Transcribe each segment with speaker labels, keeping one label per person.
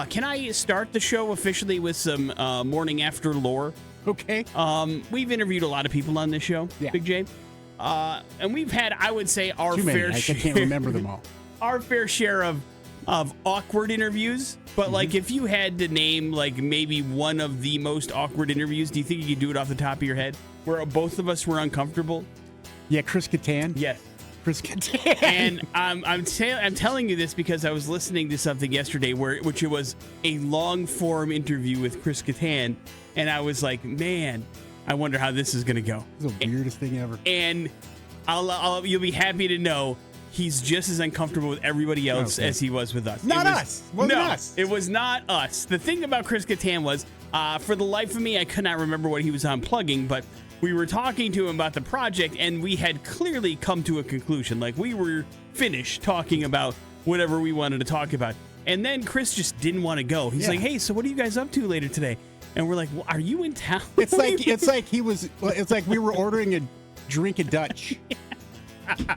Speaker 1: Can I start the show officially with some morning after lore?
Speaker 2: Okay.
Speaker 1: We've interviewed a lot of people on this show,
Speaker 2: Yeah.
Speaker 1: Big J. And we've had, I would say, our
Speaker 2: Too many.
Speaker 1: fair
Speaker 2: I
Speaker 1: share.
Speaker 2: can't remember them all.
Speaker 1: Our fair share of awkward interviews. But like, if you had to name like maybe one of the most awkward interviews, do you think you could do it off the top of your head, where both of us were uncomfortable?
Speaker 2: Yeah, Chris Kattan.
Speaker 1: Yes.
Speaker 2: Chris Kattan.
Speaker 1: And I'm telling you this because I was listening to something yesterday which it was a long form interview with Chris Kattan, and I was like, man, I wonder how this is gonna go.
Speaker 2: This is the weirdest thing ever.
Speaker 1: And you'll be happy to know he's just as uncomfortable with everybody else as he was with us.
Speaker 2: Not us. Wasn't
Speaker 1: no,
Speaker 2: us.
Speaker 1: It was not us. The thing about Chris Kattan was, for the life of me, I could not remember what he was unplugging, but we were talking to him about the project, and we had clearly come to a conclusion. Like, we were finished talking about whatever we wanted to talk about. And then Chris just didn't want to go. He's like, hey, so what are you guys up to later today? And we're like, well, are you in town?
Speaker 2: It's like we were ordering a drink of Dutch.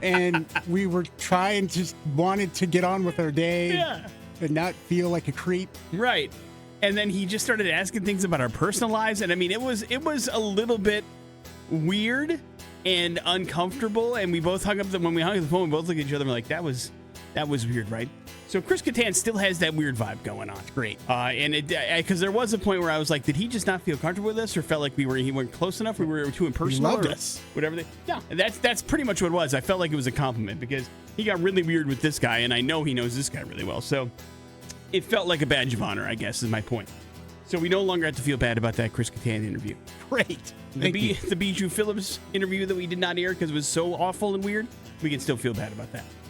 Speaker 2: And we were just wanted to get on with our day and not feel like a creep.
Speaker 1: Right. And then he just started asking things about our personal lives. And I mean, it was a little bit weird and uncomfortable. And we both hung up when we hung up the phone, we both looked at each other and were like, that was weird, right? So Chris Kattan still has that weird vibe going on.
Speaker 2: Great.
Speaker 1: And because there was a point where I was like, did he just not feel comfortable with us, or felt like he weren't close enough? We were too impersonal.
Speaker 2: He loved us.
Speaker 1: Whatever. Yeah, that's pretty much what it was. I felt like it was a compliment because he got really weird with this guy, and I know he knows this guy really well. So it felt like a badge of honor, I guess, is my point. So we no longer have to feel bad about that Chris Kattan interview.
Speaker 2: Great.
Speaker 1: The Bijou Phillips interview that we did not air because it was so awful and weird, we can still feel bad about that.